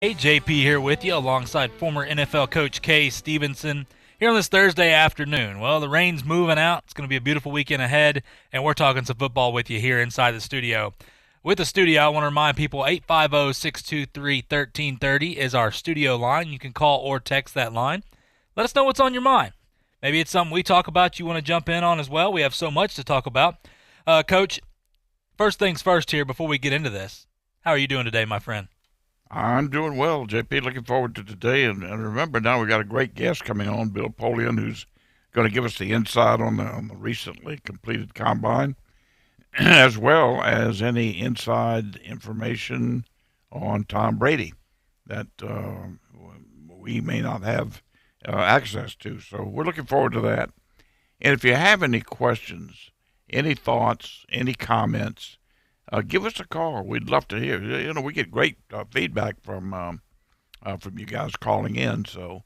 Hey, JP here with you alongside former NFL coach Kay Stevenson here on this Thursday afternoon. Well, the rain's moving out. It's going to be a beautiful weekend ahead, and we're talking some football with you here inside the studio. With the studio, I want to remind people 850-623-1330 is our studio line. You can call or text that line. Let us know what's on your mind. Maybe it's something we talk about you want to jump in on as well. We have so much to talk about. Coach, first things first here before we get into this. How are you doing today, my friend? I'm doing well, JP. Looking forward to today. And remember, now we got a great guest coming on, Bill Polian, who's going to give us the insight on the recently completed combine, as well as any inside information on Tom Brady that we may not have access to. So we're looking forward to that. And if you have any questions, any thoughts, any comments, give us a call. We'd love to hear. We get great feedback from you guys calling in. So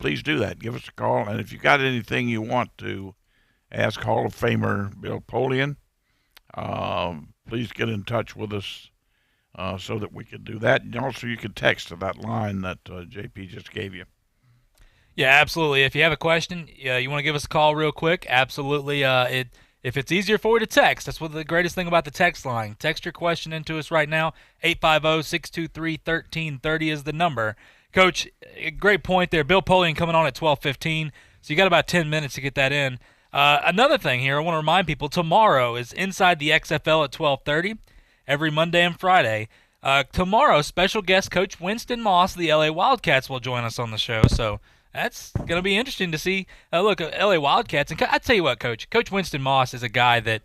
please do that. Give us a call. And if you got anything you want to ask Hall of Famer Bill Polian, please get in touch with us so that we can do that. And also, you can text to that line that JP just gave you. Yeah, absolutely. If you have a question, you want to give us a call real quick, absolutely. If it's easier for you to text, that's what the greatest thing about the text line. Text your question into us right now. 850-623-1330 is the number. Coach, great point there. Bill Polian coming on at 12:15, so you got about 10 minutes to get that in. Another thing here, I want to remind people, tomorrow is Inside the XFL at 12:30, every Monday and Friday. Tomorrow, special guest Coach Winston Moss of the LA Wildcats will join us on the show, so that's going to be interesting to see. Look, LA Wildcats, and I tell you what, Coach Winston Moss is a guy that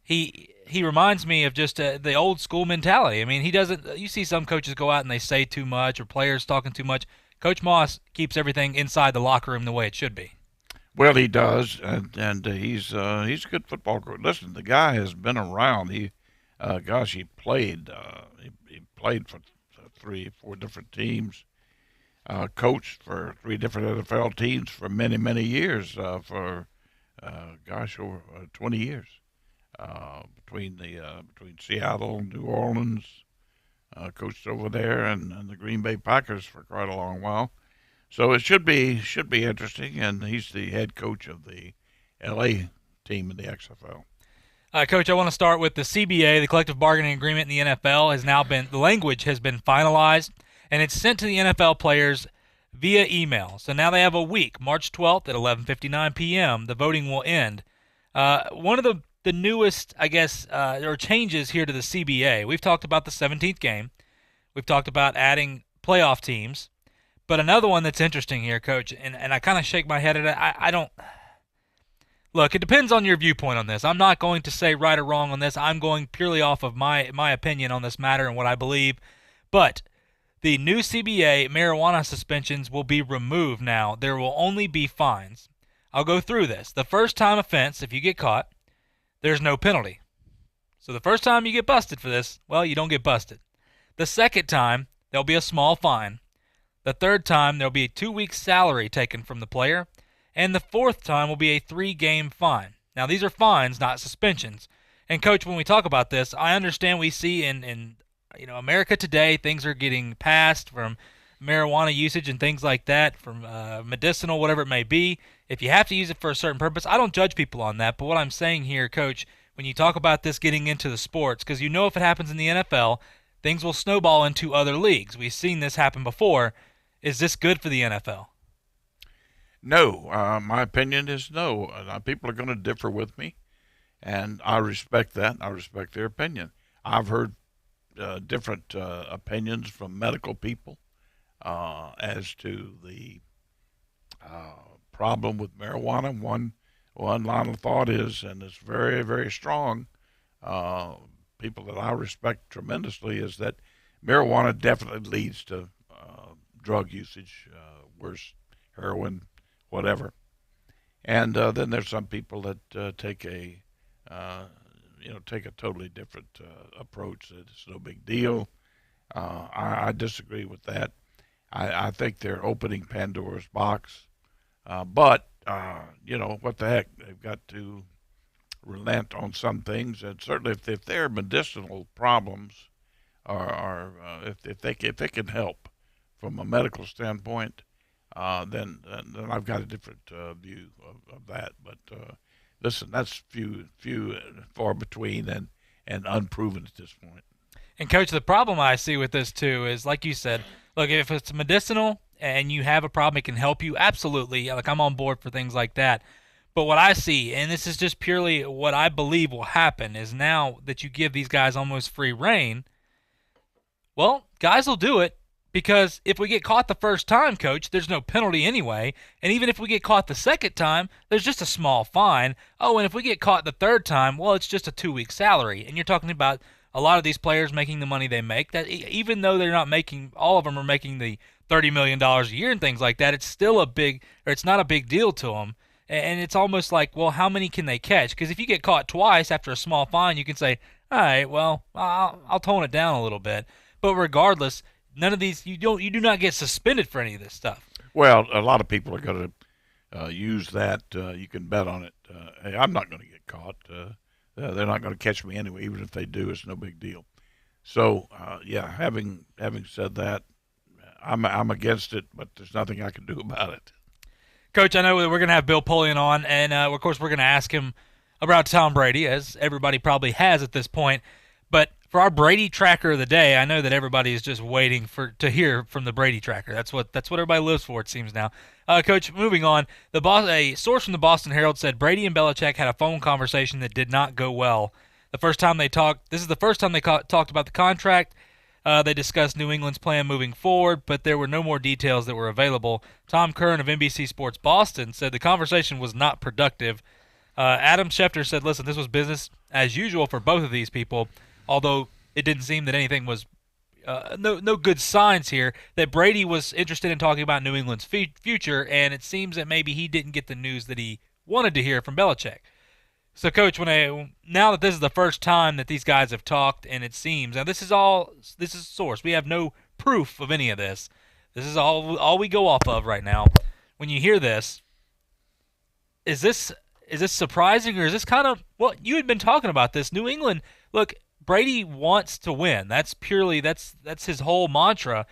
he reminds me of just the old school mentality. I mean, he doesn't. You see some coaches go out and they say too much, or players talking too much. Coach Moss keeps everything inside the locker room the way it should be. Well, he does, and he's a good football coach. Listen, the guy has been around. He played. He played for three, four different teams. Coached for three different NFL teams for many, many years. Over 20 years. Between Seattle, New Orleans, coached over there, and the Green Bay Packers for quite a long while. So it should be interesting, and he's the head coach of the L.A. team in the XFL. Coach, I want to start with the CBA, the collective bargaining agreement in the NFL the language has been finalized, and it's sent to the NFL players via email. So now they have a week, March 12th at 11:59 p.m. The voting will end. One of the newest, I guess, or changes here to the CBA. We've talked about the 17th game. We've talked about adding playoff teams. But another one that's interesting here, Coach, and I kind of shake my head at it. I don't. Look, it depends on your viewpoint on this. I'm not going to say right or wrong on this. I'm going purely off of my opinion on this matter and what I believe. But the new CBA marijuana suspensions will be removed now. There will only be fines. I'll go through this. The first time offense, if you get caught, there's no penalty. So the first time you get busted for this, well, you don't get busted. The second time, there'll be a small fine. The third time, there'll be a 2 weeks salary taken from the player. And the fourth time will be a 3-game fine. Now, these are fines, not suspensions. And, Coach, when we talk about this, I understand we see in America today, things are getting passed from marijuana usage and things like that, from medicinal, whatever it may be. If you have to use it for a certain purpose, I don't judge people on that. But what I'm saying here, Coach, when you talk about this getting into the sports, because if it happens in the NFL, things will snowball into other leagues. We've seen this happen before. Is this good for the NFL? No, my opinion is no. People are going to differ with me, and I respect that. I respect their opinion. I've heard different opinions from medical people as to the problem with marijuana. One line of thought is, and it's very, very strong, people that I respect tremendously, is that marijuana definitely leads to drug usage, worse, heroin, whatever. And then there's some people that take a totally different approach. That it's no big deal. I disagree with that. I think they're opening Pandora's box. But what the heck? They've got to relent on some things. And certainly if there are medicinal problems if they can help from a medical standpoint, then I've got a different view of that. But listen, that's few far between and unproven at this point. And coach, the problem I see with this too is, like you said, look, if it's medicinal and you have a problem, it can help you. Absolutely, like I'm on board for things like that. But what I see, and this is just purely what I believe will happen, is now that you give these guys almost free reign, well, guys will do it because if we get caught the first time, coach, there's no penalty anyway. And even if we get caught the second time, there's just a small fine. Oh, and if we get caught the third time, well, it's just a 2 week salary. And you're talking about a lot of these players making the money they make. That even though they're not making, all of them are making the $30 million a year and things like that. It's still a big, or it's not a big deal to them. And it's almost like, well, how many can they catch? Because if you get caught twice after a small fine, you can say, all right, well, I'll tone it down a little bit. But regardless, none of these you do not get suspended for any of this stuff. Well, a lot of people are going to use that. You can bet on it. Hey, I'm not going to get caught. They're not going to catch me anyway. Even if they do, it's no big deal. So, yeah, having said that, I'm against it, but there's nothing I can do about it. Coach, I know we're going to have Bill Polian on, and of course we're going to ask him about Tom Brady, as everybody probably has at this point. But for our Brady tracker of the day, I know that everybody is just waiting to hear from the Brady tracker. That's what everybody lives for, it seems now. Coach, moving on, a source from the Boston Herald said Brady and Belichick had a phone conversation that did not go well. The first time they talked, this is the first time they talked about the contract. They discussed New England's plan moving forward, but there were no more details that were available. Tom Curran of NBC Sports Boston said the conversation was not productive. Adam Schefter said, listen, this was business as usual for both of these people, although it didn't seem that anything was no good signs here that Brady was interested in talking about New England's future, and it seems that maybe he didn't get the news that he wanted to hear from Belichick. So, Coach, now that this is the first time that these guys have talked, and it seems now this is source. We have no proof of any of this. This is all we go off of right now. When you hear this, is this surprising, or is this kind of you had been talking about this? New England, look, Brady wants to win. That's his whole mantra.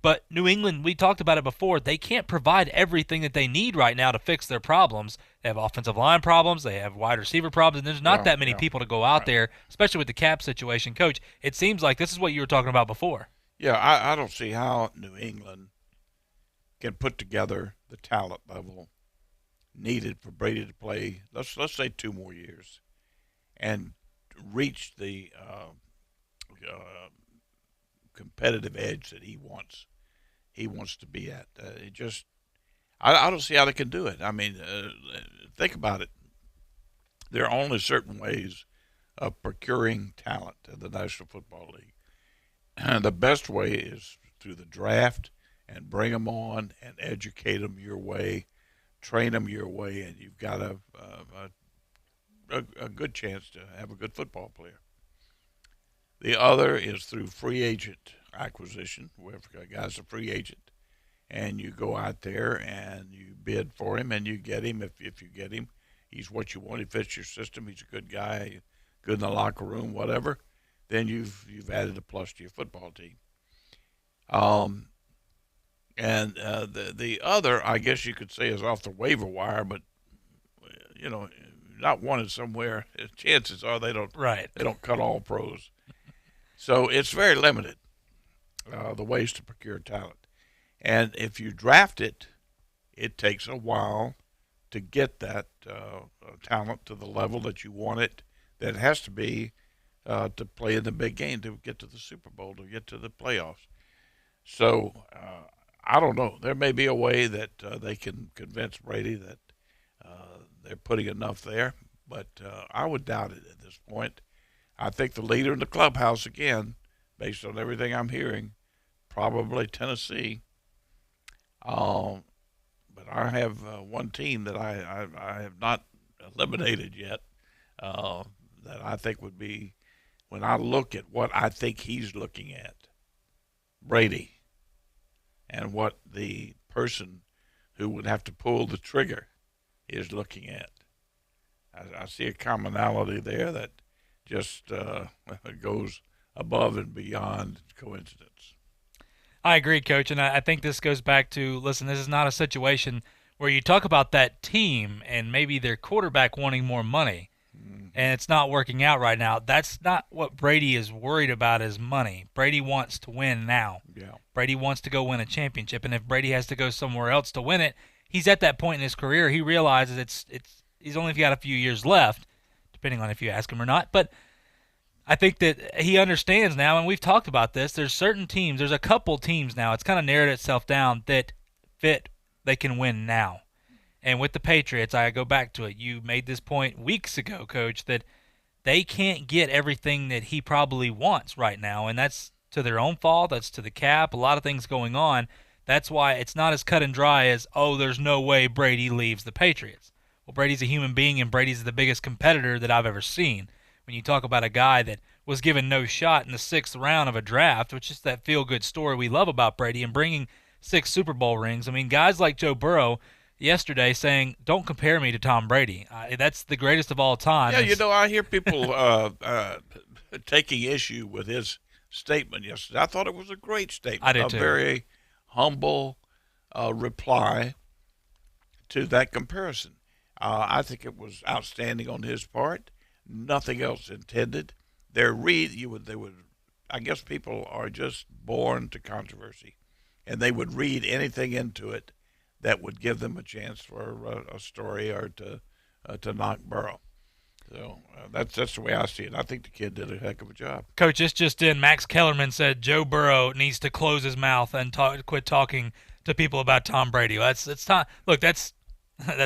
But New England, we talked about it before, they can't provide everything that they need right now to fix their problems. They have offensive line problems, they have wide receiver problems, and there's not that many people to go out there, especially with the cap situation. Coach, it seems like this is what you were talking about before. Yeah, I don't see how New England can put together the talent level needed for Brady to play, let's say 2 more years, and reach the competitive edge that he wants to be at. I don't see how they can do it. I mean, think about it. There are only certain ways of procuring talent in the National Football League. And the best way is through the draft and bring them on and educate them your way, train them your way, and you've got a good chance to have a good football player. The other is through free agent acquisition, where a guy's a free agent, and you go out there and you bid for him and you get him. If you get him, he's what you want. He fits your system. He's a good guy, good in the locker room, whatever. Then you've added a plus to your football team. And the other, I guess you could say, is off the waiver wire, but not wanted somewhere. Chances are they don't cut all pros. So it's very limited, the ways to procure talent. And if you draft it, it takes a while to get that talent to the level that you want it. That has to be to play in the big game, to get to the Super Bowl, to get to the playoffs. So I don't know. There may be a way that they can convince Brady that they're putting enough there, but I would doubt it at this point. I think the leader in the clubhouse, again, based on everything I'm hearing, probably Tennessee. But I have one team that I have not eliminated yet that I think would be, when I look at what I think he's looking at, Brady, and what the person who would have to pull the trigger is looking at. I see a commonality there that just goes above and beyond coincidence. I agree, Coach, and I think this goes back to, listen, this is not a situation where you talk about that team and maybe their quarterback wanting more money, and it's not working out right now. That's not what Brady is worried about is money. Brady wants to win now. Yeah. Brady wants to go win a championship, and if Brady has to go somewhere else to win it, he's at that point in his career. He realizes he's only got a few years left, depending on if you ask him or not, but I think that he understands now, and we've talked about this. There's certain teams, there's a couple teams now, it's kind of narrowed itself down that fit, they can win now. And with the Patriots, I go back to it. You made this point weeks ago, Coach, that they can't get everything that he probably wants right now, and that's to their own fault. That's to the cap, a lot of things going on. That's why it's not as cut and dry as, oh, there's no way Brady leaves the Patriots. Well, Brady's a human being, and Brady's the biggest competitor that I've ever seen. When you talk about a guy that was given no shot in the 6th round of a draft, which is that feel-good story we love about Brady and bringing 6 Super Bowl rings. I mean, guys like Joe Burrow yesterday saying, don't compare me to Tom Brady. That's the greatest of all time. Yeah, I hear people taking issue with his statement yesterday. I thought it was a great statement. I did too. A very humble reply to that comparison. I think it was outstanding on his part. Nothing else intended. I guess people are just born to controversy, and they would read anything into it that would give them a chance for a story or to knock Burrow. So that's the way I see it. I think the kid did a heck of a job. Coach, this just in. Max Kellerman said Joe Burrow needs to close his mouth and quit talking to people about Tom Brady. It's time. Look, that's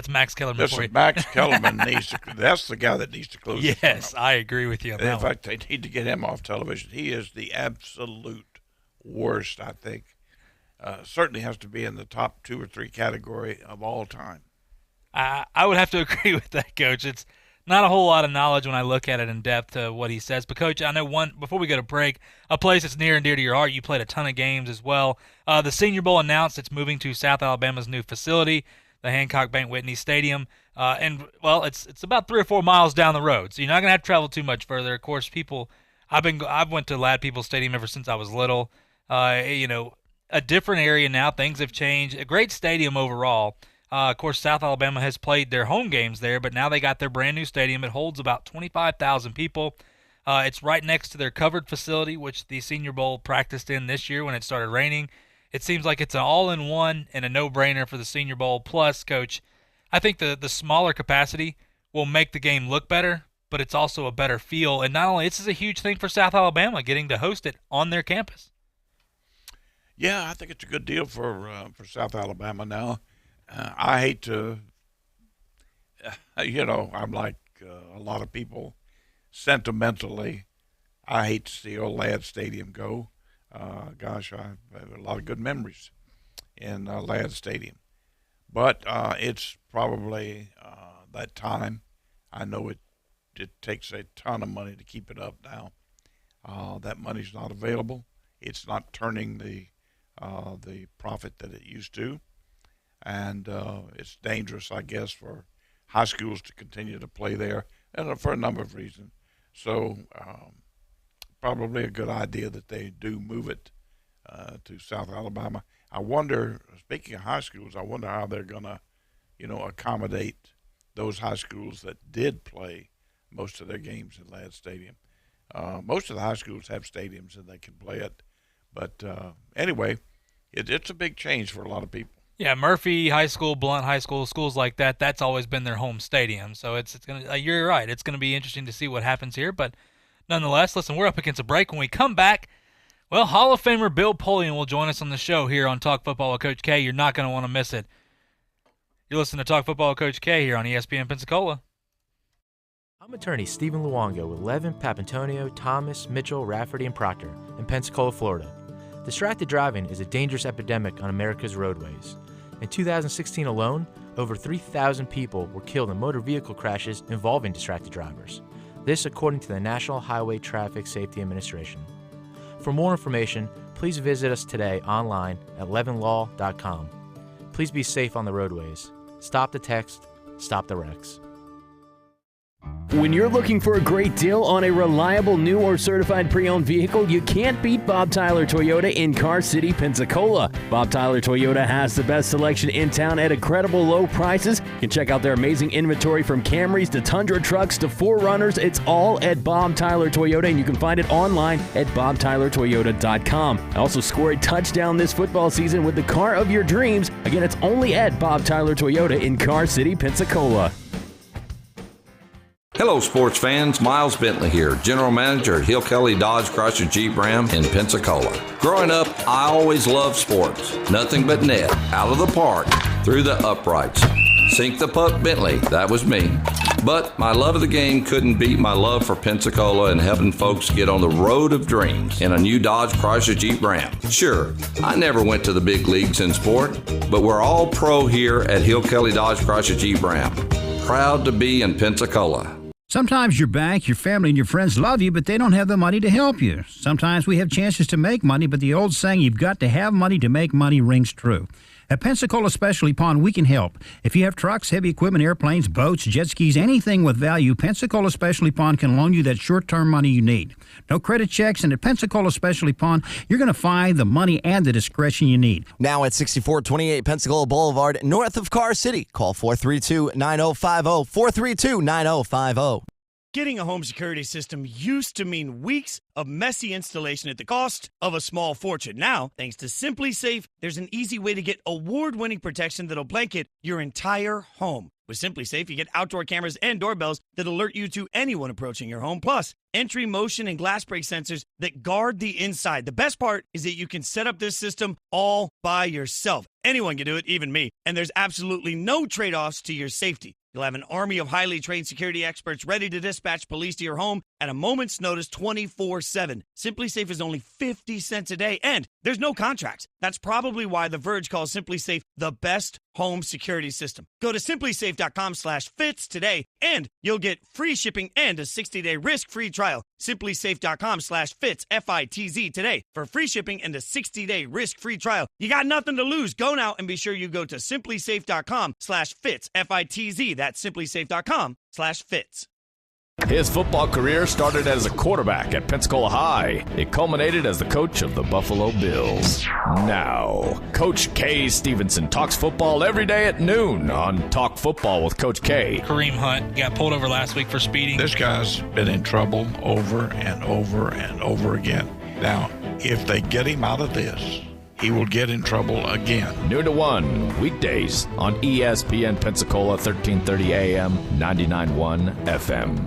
Max Kellerman for you. Max Kellerman needs to. That's the guy that needs to close. Yes, I agree with you on that. In fact, they need to get him off television. He is the absolute worst, I think. Certainly has to be in the top 2 or 3 category of all time. I would have to agree with that, Coach. It's not a whole lot of knowledge when I look at it in depth to what he says. But, Coach, I know before we go to break, a place that's near and dear to your heart. You played a ton of games as well. The Senior Bowl announced it's moving to South Alabama's new facility, the Hancock Bank Whitney Stadium. It's about 3 or 4 miles down the road, so you're not going to have to travel too much further. Of course, I've went to Lad People Stadium ever since I was little. A different area now. Things have changed. A great stadium overall. Of course, South Alabama has played their home games there, but now they got their brand new stadium. It holds about 25,000 people. It's right next to their covered facility, which the Senior Bowl practiced in this year when it started raining. It seems like it's an all-in-one and a no-brainer for the Senior Bowl. Plus, Coach, I think the smaller capacity will make the game look better, but it's also a better feel. And not only, this is a huge thing for South Alabama, getting to host it on their campus. Yeah, I think it's a good deal for South Alabama now. I hate to, I'm like a lot of people, sentimentally, I hate to see old Ladd Stadium go. Gosh, I have a lot of good memories in Ladd Stadium. But it's probably that time. I know it takes a ton of money to keep it up now. That money's not available. It's not turning the profit that it used to. And it's dangerous, I guess, for high schools to continue to play there, and for a number of reasons. So probably a good idea that they do move it to South Alabama. I wonder, speaking of high schools, I wonder how they're going to, accommodate those high schools that did play most of their games at Ladd Stadium. Most of the high schools have stadiums and they can play it. But anyway, it's a big change for a lot of people. Yeah, Murphy High School, Blount High School, schools like that, that's always been their home stadium. So it's going to, you're right, it's going to be interesting to see what happens here. But nonetheless, listen, we're up against a break. When we come back, well, Hall of Famer Bill Polian will join us on the show here on Talk Football with Coach K. You're not going to want to miss it. You're listening to Talk Football with Coach K here on ESPN Pensacola. I'm attorney Stephen Luongo with Levin, Papantonio, Thomas, Mitchell, Rafferty, and Proctor in Pensacola, Florida. Distracted driving is a dangerous epidemic on America's roadways. In 2016 alone, over 3,000 people were killed in motor vehicle crashes involving distracted drivers. This according to the National Highway Traffic Safety Administration. For more information, please visit us today online at levinlaw.com. Please be safe on the roadways. Stop the text, stop the wrecks. When you're looking for a great deal on a reliable new or certified pre-owned vehicle, you can't beat Bob Tyler Toyota in Car City, Pensacola. Bob Tyler Toyota has the best selection in town at incredible low prices. You can check out their amazing inventory from Camrys to Tundra trucks to 4Runners. It's all at Bob Tyler Toyota, and you can find it online at bobtylertoyota.com. Also score a touchdown this football season with the car of your dreams. Again, it's only at Bob Tyler Toyota in Car City, Pensacola. Hello, sports fans. Miles Bentley here, General Manager at Hill Kelly Dodge Chrysler Jeep Ram in Pensacola. Growing up, I always loved sports. Nothing but net, out of the park, through the uprights. Sink the puck Bentley, that was me. But my love of the game couldn't beat my love for Pensacola and helping folks get on the road of dreams in a new Dodge Chrysler Jeep Ram. Sure, I never went to the big leagues in sport, but we're all pro here at Hill Kelly Dodge Chrysler Jeep Ram. Proud to be in Pensacola. Sometimes your bank, your family, and your friends love you, but they don't have the money to help you. Sometimes we have chances to make money, but the old saying, you've got to have money to make money, rings true. At Pensacola Specialty Pond, we can help. If you have trucks, heavy equipment, airplanes, boats, jet skis, anything with value, Pensacola Specialty Pond can loan you that short-term money you need. No credit checks, and at Pensacola Specialty Pond, you're going to find the money and the discretion you need. Now at 6428 Pensacola Boulevard, north of Car City. Call 432-9050, 432-9050. Getting a home security system used to mean weeks of messy installation at the cost of a small fortune. Now, thanks to Simply Safe, there's an easy way to get award-winning protection that'll blanket your entire home. With Simply Safe, you get outdoor cameras and doorbells that alert you to anyone approaching your home, plus entry, motion, and glass break sensors that guard the inside. The best part is that you can set up this system all by yourself. Anyone can do it, even me, and there's absolutely no trade-offs to your safety. You'll have an army of highly trained security experts ready to dispatch police to your home at a moment's notice 24/7. Simply Safe is only 50 cents a day, and there's no contracts. That's probably why The Verge calls Simply Safe the best home security system. Go to simplysafe.com/fits today, and you'll get free shipping and a 60-day risk-free trial. Simplysafe.com/fits, F-I-T-Z, today for free shipping and a 60-day risk-free trial. You got nothing to lose. Go now and be sure you go to simplysafe.com/fits, F-I-T-Z. That's simplysafe.com/fits. His football career started as a quarterback at Pensacola High. It culminated as the coach of the Buffalo Bills. Now, Coach K. Stevenson talks football every day at noon on Talk Football with Coach K. Kareem Hunt got pulled over last week for speeding. This guy's been in trouble over and over and over again. Now, if they get him out of this, he will get in trouble again. Noon to 1, weekdays on ESPN Pensacola, 1330 AM, 99.1 FM.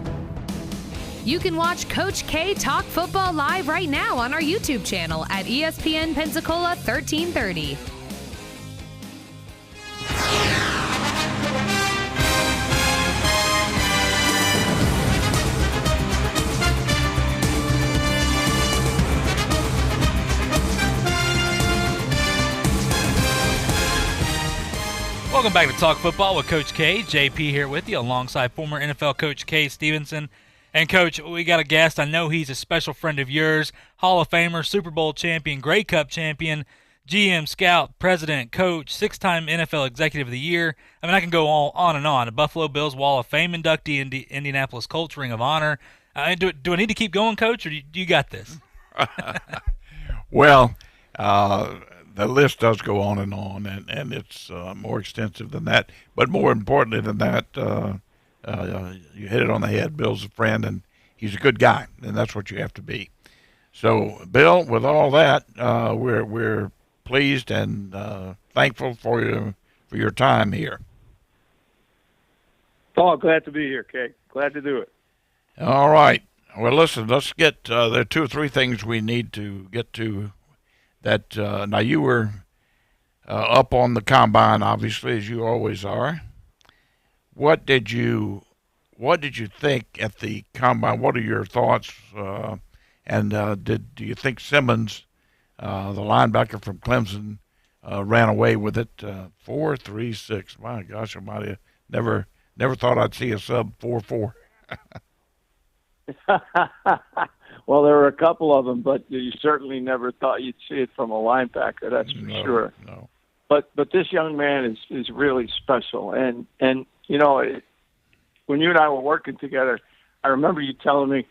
You can watch Coach K talk football live right now on our YouTube channel at ESPN Pensacola 1330. Welcome back to Talk Football with Coach K. JP here with you alongside former NFL coach K. Stevenson. And, Coach, we got a guest. I know he's a special friend of yours, Hall of Famer, Super Bowl champion, Grey Cup champion, GM, scout, president, coach, 6-time NFL Executive of the Year. I mean, I can go on and on. A Buffalo Bills Wall of Fame inductee, Indianapolis Colts Ring of Honor. Do I need to keep going, Coach, or do you got this? Well, the list does go on, and it's more extensive than that. But more importantly than that, you hit it on the head. Bill's a friend, and he's a good guy, and that's what you have to be. So, Bill, with all that, we're pleased and thankful for your time here. Oh, glad to be here, Kay. Glad to do it. All right. Well, listen, let's get there are 2 or 3 things we need to get to. That now you were up on the combine, obviously, as you always are. What did you think at the combine? What are your thoughts? And do you think Simmons, the linebacker from Clemson, ran away with it? 4.36. My gosh, I might have never thought I'd see a sub 4.4. Well, there were a couple of them, but you certainly never thought you'd see it from a linebacker. That's for sure. No. But this young man is really special, and you know, when you and I were working together, I remember you telling me,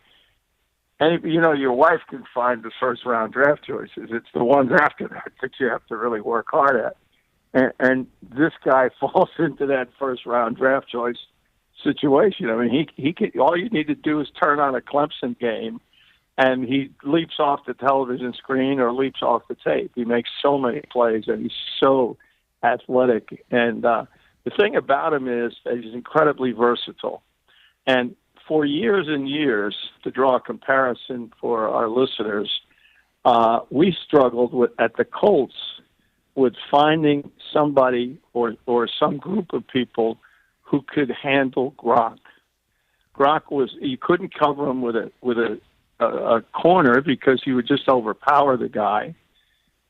and your wife can find the first round draft choices. It's the ones after that you have to really work hard at. And this guy falls into that first round draft choice situation. I mean, he can, all you need to do is turn on a Clemson game, and he leaps off the television screen or leaps off the tape. He makes so many plays, and he's so athletic. And the thing about him is that he's incredibly versatile. And for years and years, to draw a comparison for our listeners, we struggled at the Colts with finding somebody or some group of people who could handle Gronk. Gronk you couldn't cover him with a corner because he would just overpower the guy.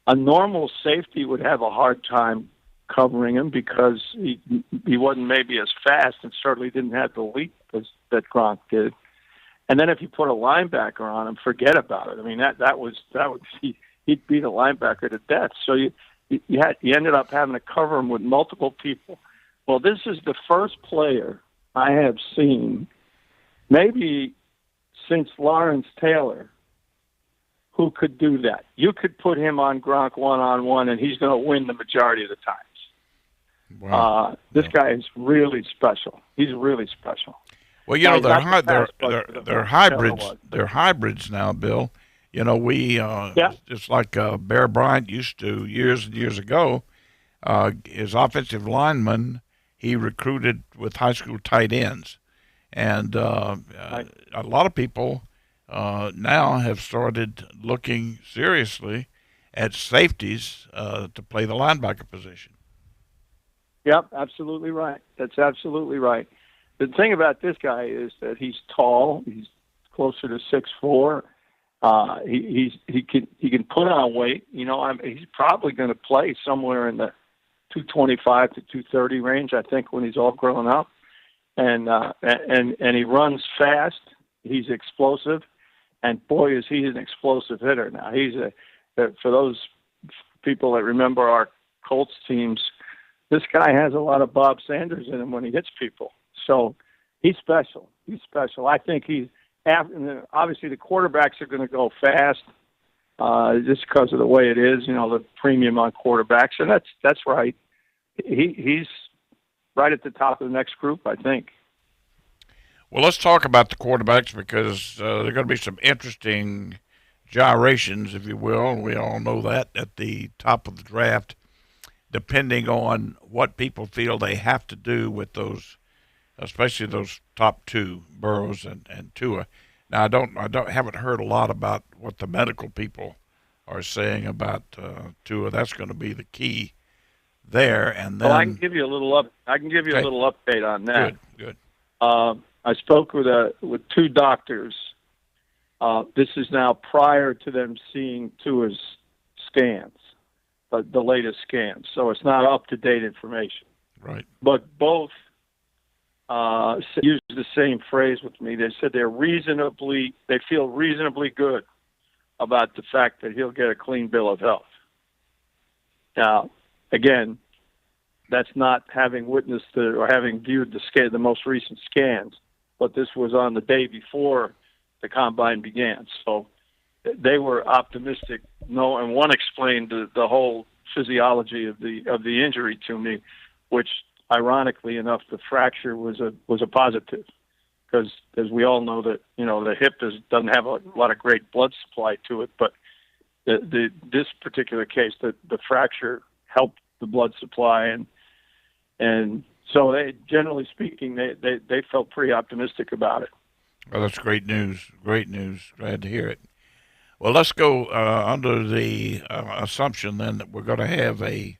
A normal safety would have a hard time covering him because he wasn't maybe as fast and certainly didn't have the leap that Gronk did. And then if you put a linebacker on him, forget about it. I mean, he'd beat a linebacker to death. So you ended up having to cover him with multiple people. Well, this is the first player I have seen, maybe since Lawrence Taylor, who could do that. You could put him on Gronk one-on-one, and he's going to win the majority of the times. Wow. This guy is really special. He's really special. Well, they're hybrids. They're hybrids now, Bill. We just like Bear Bryant used to years and years ago. His offensive lineman, he recruited with high school tight ends, and a lot of people now have started looking seriously at safeties to play the linebacker position. Yep, absolutely right. That's absolutely right. The thing about this guy is that he's tall. He's closer to 6'4". He can put on weight. He's probably going to play somewhere in the 225 to 230 range, I think, when he's all grown up. And he runs fast. He's explosive, and boy, is he an explosive hitter. Now for those people that remember our Colts teams, this guy has a lot of Bob Sanders in him when he hits people. So he's special. He's special. I think obviously the quarterbacks are going to go fast just because of the way it is, the premium on quarterbacks. And that's right. He's right at the top of the next group, I think. Well, let's talk about the quarterbacks because there are going to be some interesting gyrations, if you will. We all know that at the top of the draft, depending on what people feel they have to do with those, especially those top two, Burrows and Tua. Now, I haven't heard a lot about what the medical people are saying about Tua. That's going to be the key there. And then I can give you a little a little update on that. Good. I spoke with two doctors. This is now prior to them seeing Tua's scans, the latest scans. So it's not up-to-date information. Right. But both used the same phrase with me. They said they feel reasonably good about the fact that he'll get a clean bill of health. Now, again, that's not having witnessed or having viewed the most recent scans, but this was on the day before the combine began. So they were optimistic. And one explained the whole physiology of the injury to me, which ironically enough, the fracture was a positive, because as we all know that the hip doesn't have a lot of great blood supply to it, but this particular case, the fracture helped the blood supply, and so they, generally speaking, they felt pretty optimistic about it. Well, that's great news. Great news. Glad to hear it. Well, let's go under the assumption then that we're going to have a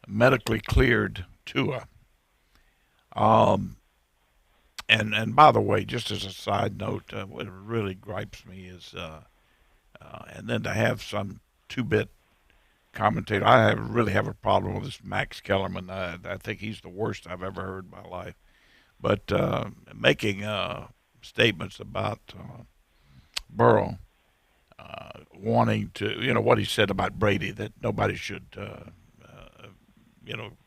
medically cleared Tua. And by the way, just as a side note, what really gripes me is, and then to have some two-bit commentator, I really have a problem with this Max Kellerman. I think he's the worst I've ever heard in my life. But making statements about Burrow wanting to, what he said about Brady, that nobody should,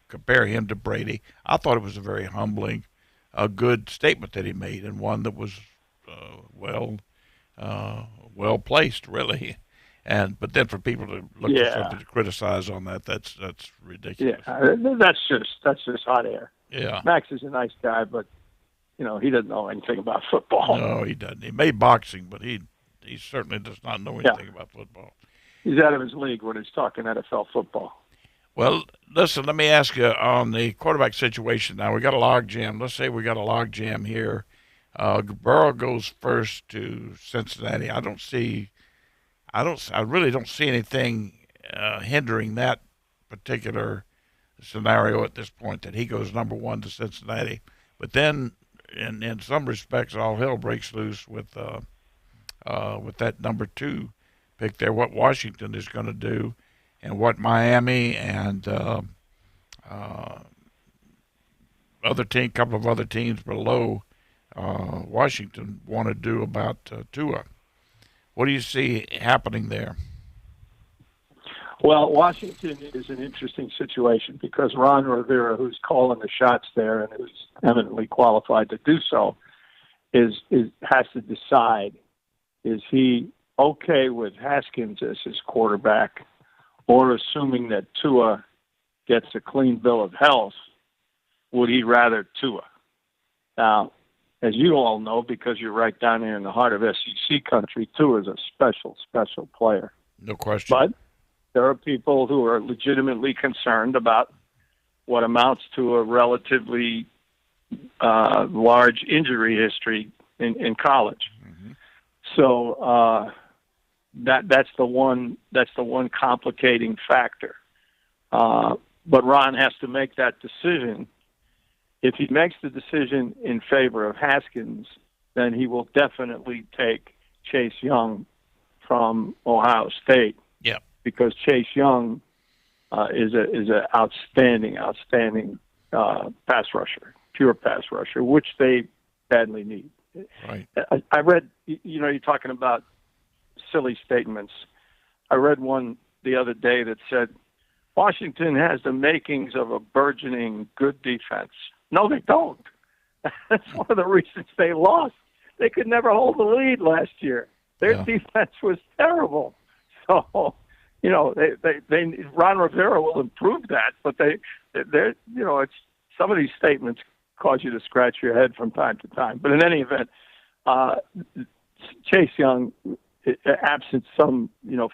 compare him to Brady. I thought it was a very humbling, a good statement that he made, and one that was well placed, really. But then for people to look for something to criticize on that's ridiculous. Yeah, that's just hot air. Yeah. Max is a nice guy, but he doesn't know anything about football. No, he doesn't. He may boxing, but he certainly does not know anything about football. He's out of his league when he's talking NFL football. Well, listen, let me ask you on the quarterback situation. Now, we got a log jam. Let's say we got a log jam here. Burrow goes first to Cincinnati. I really don't see anything hindering that particular scenario at this point, that he goes number one to Cincinnati. But then, in some respects, all hell breaks loose with that number two pick there. What Washington is going to do, and what Miami and couple of other teams below Washington want to do about Tua. What do you see happening there? Well, Washington is an interesting situation because Ron Rivera, who's calling the shots there and who's eminently qualified to do so, has to decide: is he okay with Haskins as his quarterback, or assuming that Tua gets a clean bill of health, would he rather Tua? Now, as you all know, because you're right down there in the heart of SEC country, Tua is a special, special player. No question. But there are people who are legitimately concerned about what amounts to a relatively large injury history in college. Mm-hmm. So that's the one complicating factor. But Ron has to make that decision. If he makes the decision in favor of Haskins, then he will definitely take Chase Young from Ohio State. Yeah. Because Chase Young is a outstanding pass rusher, pure pass rusher, which they badly need. Right. I read, you're talking about silly statements. I read one the other day that said Washington has the makings of a burgeoning good defense. No, they don't. That's one of the reasons they lost. They could never hold the lead last year. Their defense was terrible. So, Ron Rivera will improve that, but it's some of these statements cause you to scratch your head from time to time. But in any event, Chase Young, absent some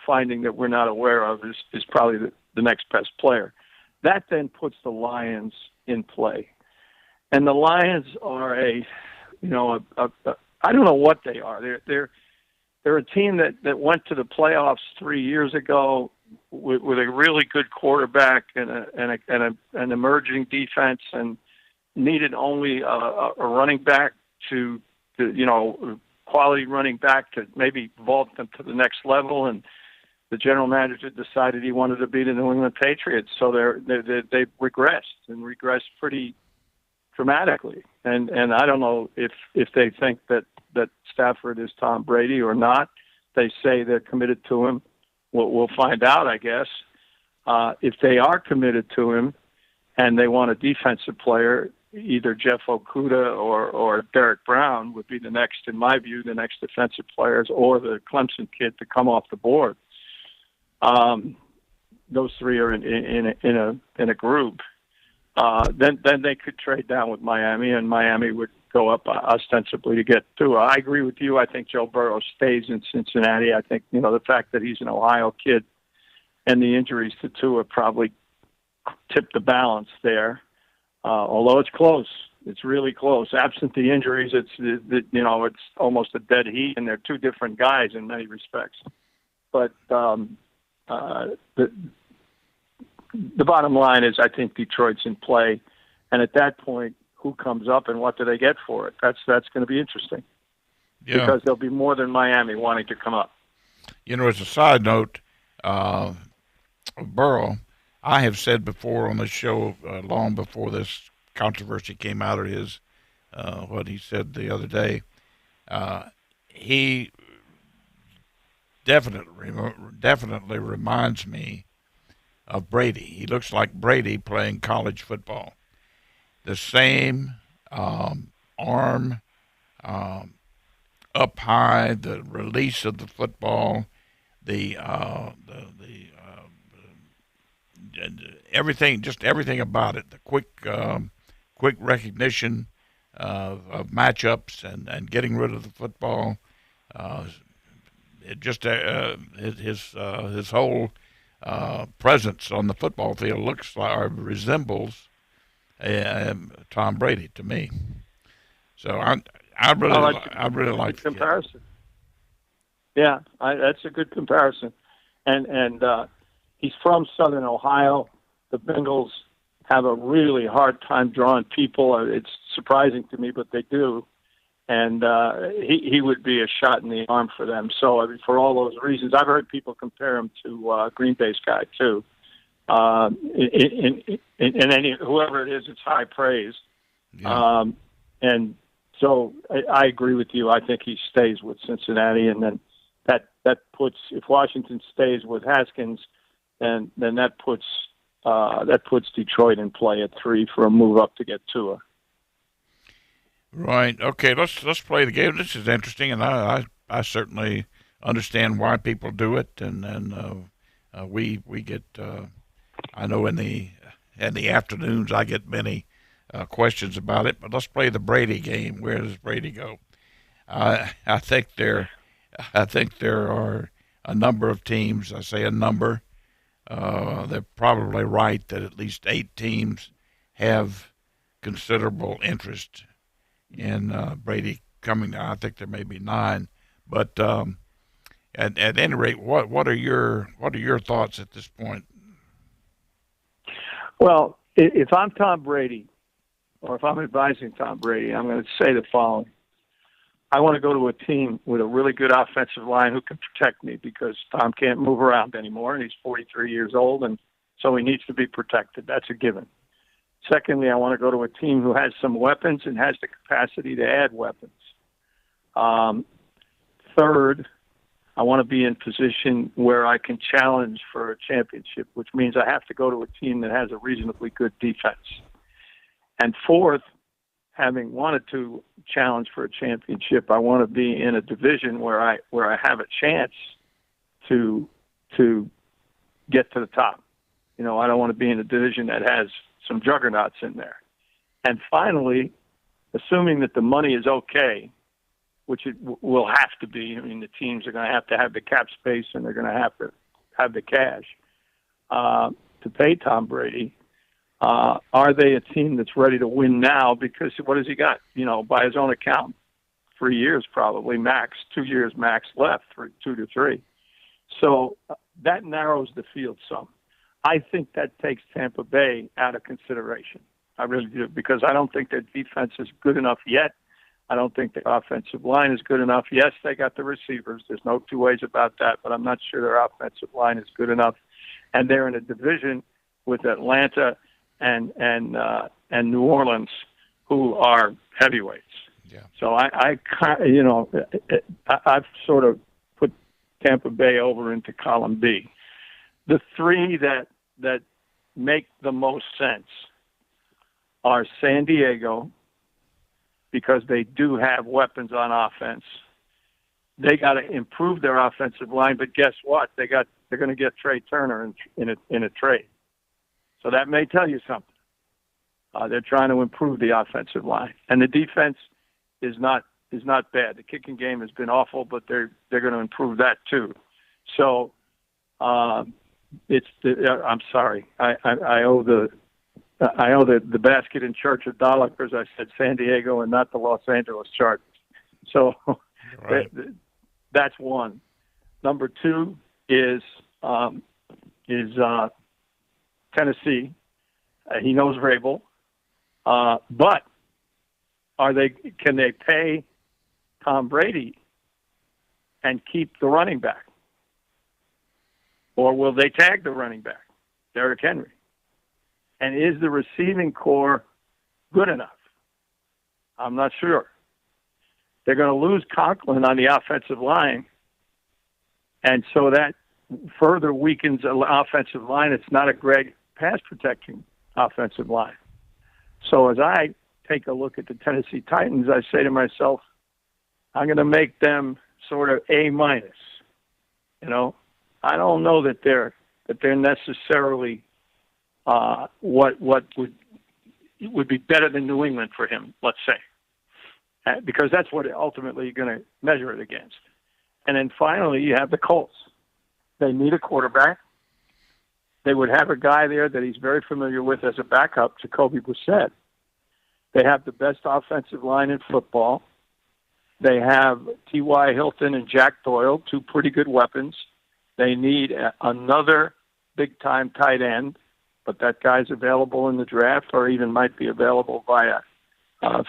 finding that we're not aware of, is probably the next best player. That then puts the Lions in play, and the Lions are I don't know what they are. They're a team that went to the playoffs 3 years ago with a really good quarterback and an emerging defense, and needed only a running back to quality running back to maybe vault them to the next level. And the general manager decided he wanted to be the New England Patriots, so they've regressed pretty dramatically. And I don't know if they think that Stafford is Tom Brady or not. They say they're committed to him. We'll find out, I guess. If they are committed to him and they want a defensive player, either Jeff Okudah or Derek Brown would be the next defensive players, or the Clemson kid to come off the board. Those three are in a group. Then they could trade down with Miami, and Miami would go up ostensibly to get Tua. I agree with you. I think Joe Burrow stays in Cincinnati. I think the fact that he's an Ohio kid and the injuries to Tua probably tipped the balance there. Although it's close, it's really close. Absent the injuries, it's almost a dead heat, and they're two different guys in many respects. But the bottom line is, I think Detroit's in play, and at that point, who comes up and what do they get for it? That's going to be interesting. Yeah. Because there'll be more than Miami wanting to come up. As a side note, Burrow, I have said before on the show, long before this controversy came out of his, what he said the other day, he definitely reminds me of Brady. He looks like Brady playing college football. The same arm, up high, the release of the football, the everything, just everything about it, the quick recognition of matchups and getting rid of the football. It just his whole presence on the football field looks like or resembles Tom Brady to me. So I really like the comparison. Yeah, that's a good comparison, and he's from Southern Ohio. The Bengals have a really hard time drawing people. It's surprising to me, but they do. And he would be a shot in the arm for them. So, I mean, for all those reasons, I've heard people compare him to Green Bay's guy, too. And whoever it is, it's high praise. Yeah. And so I agree with you. I think he stays with Cincinnati, and then that puts, if Washington stays with Haskins, then that puts Detroit in play at 3 for a move up to get Tua. Right. Okay. Let's play the game. This is interesting, and I certainly understand why people do it, and we get. I know in the afternoons I get many questions about it, but let's play the Brady game. Where does Brady go? I think there are a number of teams. I say a number. They're probably right that at least 8 teams have considerable interest in Brady coming. I think there may be 9, but at any rate, what are your thoughts at this point? Well, if I'm Tom Brady, or if I'm advising Tom Brady, I'm going to say the following. I want to go to a team with a really good offensive line who can protect me, because Tom can't move around anymore, and he's 43 years old, and so he needs to be protected. That's a given. Secondly, I want to go to a team who has some weapons and has the capacity to add weapons. Third, I want to be in position where I can challenge for a championship, which means I have to go to a team that has a reasonably good defense. And fourth, having wanted to challenge for a championship, I want to be in a division where I have a chance to get to the top. You know, I don't want to be in a division that has some juggernauts in there. And finally, assuming that the money is okay, which it will have to be. I mean, the teams are going to have the cap space, and they're going to have the cash to pay Tom Brady. Are they a team that's ready to win now? Because what has he got? You know, by his own account, 3 years probably max, 2 years max left, 2 to 3. So that narrows the field some. I think that takes Tampa Bay out of consideration. I really do, because I don't think their defense is good enough yet. I don't think the offensive line is good enough. Yes, they got the receivers. There's no two ways about that, but I'm not sure their offensive line is good enough. And they're in a division with Atlanta and New Orleans, who are heavyweights. Yeah. So I've sort of put Tampa Bay over into column B. The 3 that make the most sense are San Diego, because they do have weapons on offense. They got to improve their offensive line, but guess what? They're going to get Trey Turner in a trade. So that may tell you something. They're trying to improve the offensive line, and the defense is not bad. The kicking game has been awful, but they're going to improve that too. So I'm sorry. I owe the basket in church a dollar because I said San Diego and not the Los Angeles Chargers. So right. That's one. Number 2 is Tennessee. He knows Vrabel, but can they pay Tom Brady and keep the running back, or will they tag the running back, Derrick Henry? And is the receiving core good enough? I'm not sure. They're going to lose Conklin on the offensive line, and so that further weakens the offensive line. It's not a great pass-protecting offensive line. So as I take a look at the Tennessee Titans, I say to myself, I'm going to make them sort of A minus. You know, I don't know that they're necessarily what would be better than New England for him, let's say, because that's what ultimately you're going to measure it against. And then finally, you have the Colts. They need a quarterback. They would have a guy there that he's very familiar with as a backup, Jacoby Brissett. They have the best offensive line in football. They have T.Y. Hilton and Jack Doyle, two pretty good weapons. They need another big-time tight end, but that guy's available in the draft or even might be available via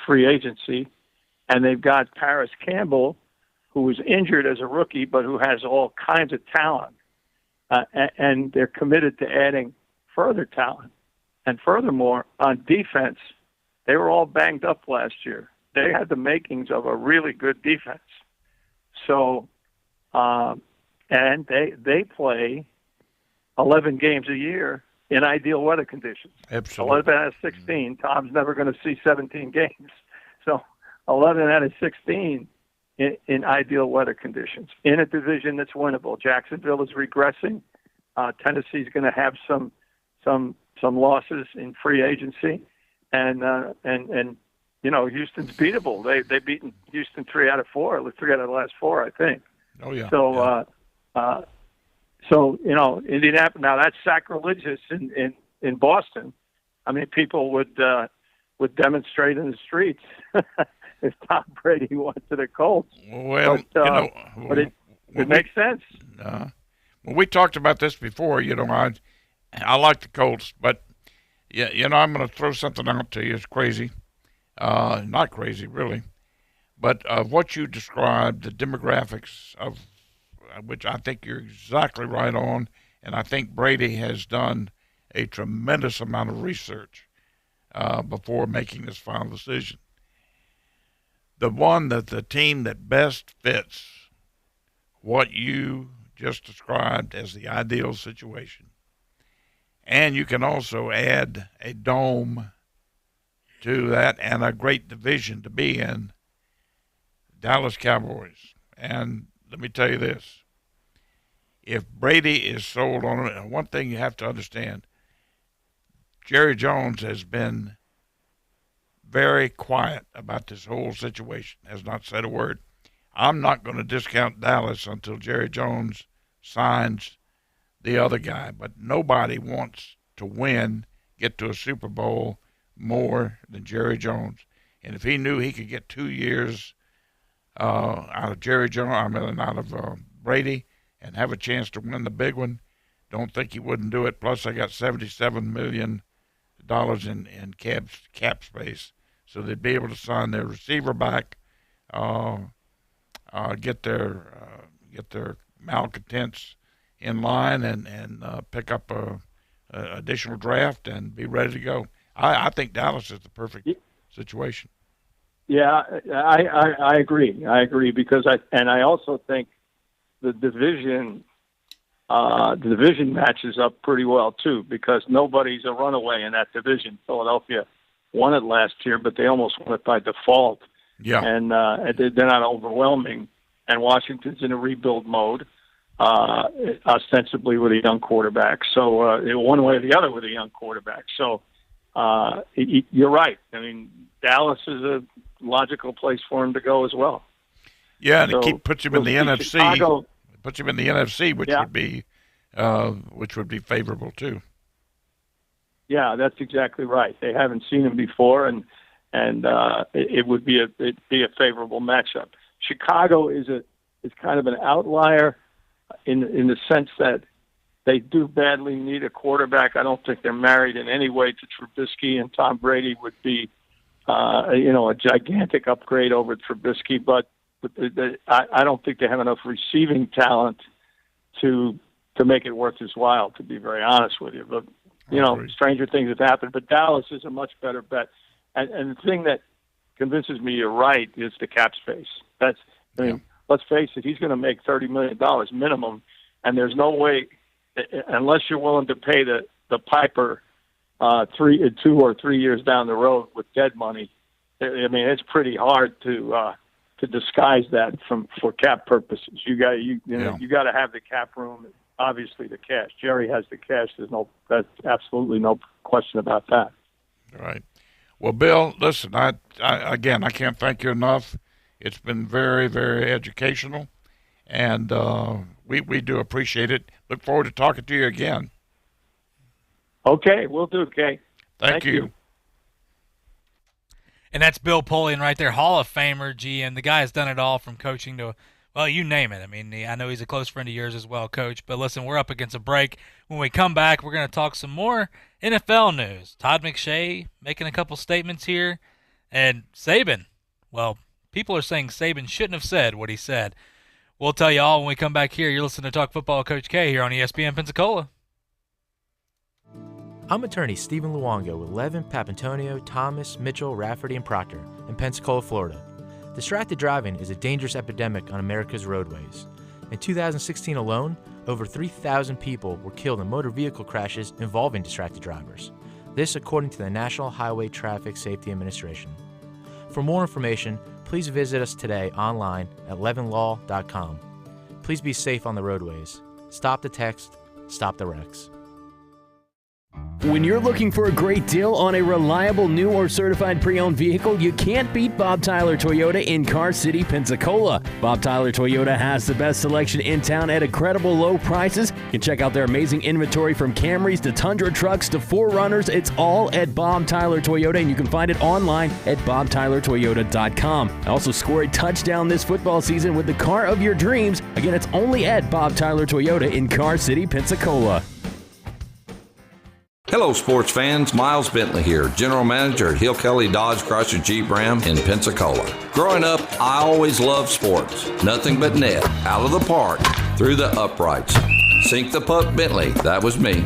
free agency. And they've got Paris Campbell, who was injured as a rookie, but who has all kinds of talent. And they're committed to adding further talent. And furthermore, on defense, they were all banged up last year. They had the makings of a really good defense. So, and they play 11 games a year in ideal weather conditions. Absolutely. 11 out of 16. Tom's never going to see 17 games. So 11 out of 16 in ideal weather conditions in a division that's winnable. Jacksonville is regressing. Tennessee's going to have some losses in free agency, and you know, Houston's beatable. They've beaten Houston 3 out of the last 4, I think. Oh yeah. So so you know, Indianapolis. Now that's sacrilegious in Boston. I mean, people would demonstrate in the streets if Tom Brady went to the Colts. Well, but it makes sense. Well, we talked about this before. You know, I like the Colts, but yeah, you know, I'm going to throw something out to you. It's crazy, not crazy really, but what you described, the demographics of which I think you're exactly right on, and I think Brady has done a tremendous amount of research before making this final decision. The team that best fits what you just described as the ideal situation. And you can also add a dome to that and a great division to be in, Dallas Cowboys. And let me tell you this. If Brady is sold on it, and one thing you have to understand, Jerry Jones has been very quiet about this whole situation, has not said a word. I'm not going to discount Dallas until Jerry Jones signs the other guy, but nobody wants to win, get to a Super Bowl more than Jerry Jones. And if he knew he could get 2 years out of Jerry Jones, out of Brady, and have a chance to win the big one, don't think he wouldn't do it. Plus, I got $77 million in cap space, so they'd be able to sign their receiver back, get their malcontents in line, and pick up a additional draft and be ready to go. I think Dallas is the perfect situation. Yeah, I agree. I agree because I also think the division matches up pretty well too, because nobody's a runaway in that division. Philadelphia won it last year, but they almost won it by default. Yeah, and they're not overwhelming. And Washington's in a rebuild mode, ostensibly with a young quarterback. So one way or the other with a young quarterback. So you're right. I mean, Dallas is a logical place for him to go as well. Yeah, and so, it puts him in the NFC. Chicago, puts him in the NFC, which would be favorable too. Yeah, that's exactly right. They haven't seen him before, and it would be a favorable matchup. Chicago is kind of an outlier in the sense that they do badly need a quarterback. I don't think they're married in any way to Trubisky, and Tom Brady would be a gigantic upgrade over Trubisky, but I don't think they have enough receiving talent to make it worth his while, to be very honest with you. But stranger things have happened. But Dallas is a much better bet. And the thing that convinces me you're right is the cap space. Let's face it, he's going to make $30 million minimum, and there's no way, unless you're willing to pay the piper 2 or 3 years down the road with dead money. I mean, it's pretty hard to to disguise that for cap purposes. You got to have the cap room. Obviously, the cash. Jerry has the cash. That's absolutely no question about that. All right. Well, Bill, listen. I can't thank you enough. It's been very, very educational, and we do appreciate it. Look forward to talking to you again. Okay, we'll do, Kay. Thank you. And that's Bill Polian right there, Hall of Famer, GM. The guy has done it all from coaching to, well, you name it. I mean, I know he's a close friend of yours as well, Coach. But listen, we're up against a break. When we come back, we're going to talk some more NFL news. Todd McShay making a couple statements here. And Saban, well, people are saying Saban shouldn't have said what he said. We'll tell you all when we come back here. You're listening to Talk Football with Coach K here on ESPN Pensacola. I'm attorney Stephen Luongo with Levin, Papantonio, Thomas, Mitchell, Rafferty, and Proctor in Pensacola, Florida. Distracted driving is a dangerous epidemic on America's roadways. In 2016 alone, over 3,000 people were killed in motor vehicle crashes involving distracted drivers. This according to the National Highway Traffic Safety Administration. For more information, please visit us today online at levinlaw.com. Please be safe on the roadways. Stop the text, stop the wrecks. When you're looking for a great deal on a reliable new or certified pre-owned vehicle, you can't beat Bob Tyler Toyota in Car City, Pensacola. Bob Tyler Toyota has the best selection in town at incredible low prices. You can check out their amazing inventory from Camrys to Tundra trucks to 4Runners. It's all at Bob Tyler Toyota, and you can find it online at bobtylertoyota.com. Also score a touchdown this football season with the car of your dreams. Again, it's only at Bob Tyler Toyota in Car City, Pensacola. Hello, sports fans. Miles Bentley here, General Manager at Hill Kelly Dodge Chrysler Jeep Ram in Pensacola. Growing up, I always loved sports. Nothing but net, out of the park, through the uprights. Sink the puck Bentley, that was me.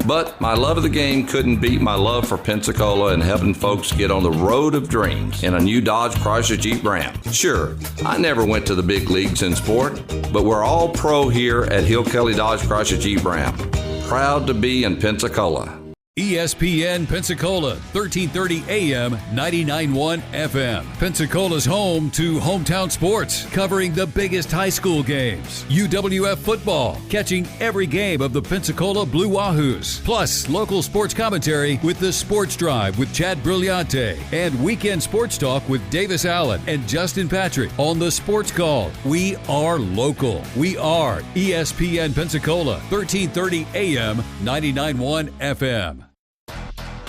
But my love of the game couldn't beat my love for Pensacola and helping folks get on the road of dreams in a new Dodge Chrysler Jeep Ram. Sure, I never went to the big leagues in sport, but we're all pro here at Hill Kelly Dodge Chrysler Jeep Ram. Proud to be in Pensacola. ESPN Pensacola, 1330 AM, 99.1 FM. Pensacola's home to hometown sports, covering the biggest high school games. UWF football, catching every game of the Pensacola Blue Wahoos. Plus, local sports commentary with the Sports Drive with Chad Brillante. And weekend sports talk with Davis Allen and Justin Patrick on the Sports Call. We are local. We are ESPN Pensacola, 1330 AM, 99.1 FM.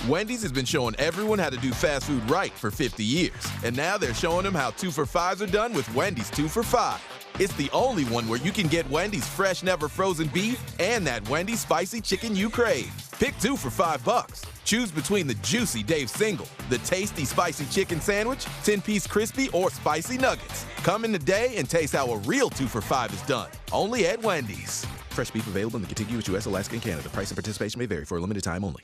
Wendy's has been showing everyone how to do fast food right for 50 years. And now they're showing them how 2 for $5s are done with Wendy's 2 for $5. It's the only one where you can get Wendy's fresh, never frozen beef and that Wendy's spicy chicken you crave. Pick 2 for $5. Choose between the juicy Dave Single, the tasty spicy chicken sandwich, 10-piece crispy, or spicy nuggets. Come in today and taste how a real 2 for $5 is done. Only at Wendy's. Fresh beef available in the contiguous U.S., Alaska, and Canada. Price and participation may vary for a limited time only.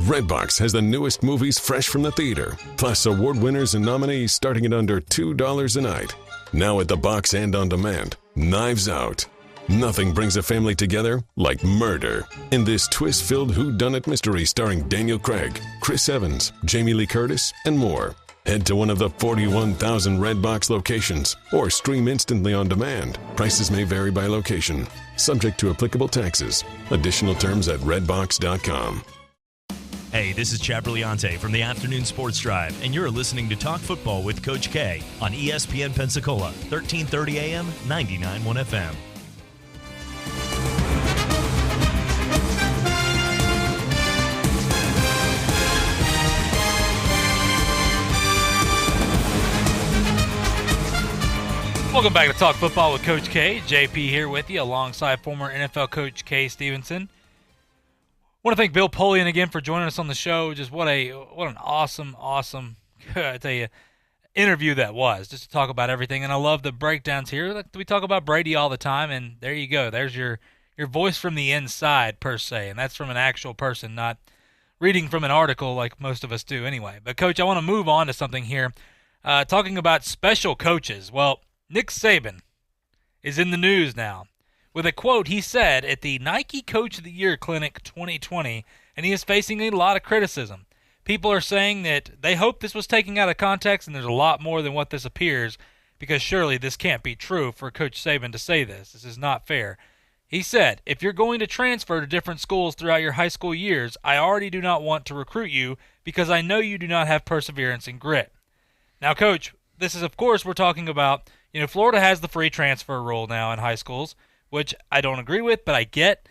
Redbox has the newest movies fresh from the theater, plus award winners and nominees starting at under $2 a night. Now at the box and on demand, Knives Out. Nothing brings a family together like murder in this twist-filled whodunit mystery starring Daniel Craig, Chris Evans, Jamie Lee Curtis, and more. Head to one of the 41,000 Redbox locations or stream instantly on demand. Prices may vary by location, subject to applicable taxes. Additional terms at redbox.com. Hey, this is Chad Brillante from the Afternoon Sports Drive, and you're listening to Talk Football with Coach K on ESPN Pensacola, 1330 AM, 99.1 FM. Welcome back to Talk Football with Coach K. JP here with you alongside former NFL coach Kay Stevenson. I want to thank Bill Polian again for joining us on the show. Just what an awesome I tell you, interview that was, just to talk about everything. And I love the breakdowns here. We talk about Brady all the time, and there you go. There's your voice from the inside, per se, and that's from an actual person, not reading from an article like most of us do anyway. But, Coach, I want to move on to something here, talking about special coaches. Well, Nick Saban is in the news now with a quote he said at the Nike Coach of the Year Clinic 2020, and he is facing a lot of criticism. People are saying that they hope this was taken out of context and there's a lot more than what this appears. because surely this can't be true for Coach Saban to say this. This is not fair. He said, if you're going to transfer to different schools throughout your high school years, I already do not want to recruit you because I know you do not have perseverance and grit. Now, Coach, this is, of course, we're talking about, Florida has the free transfer rule now in high schools, which I don't agree with, but I get.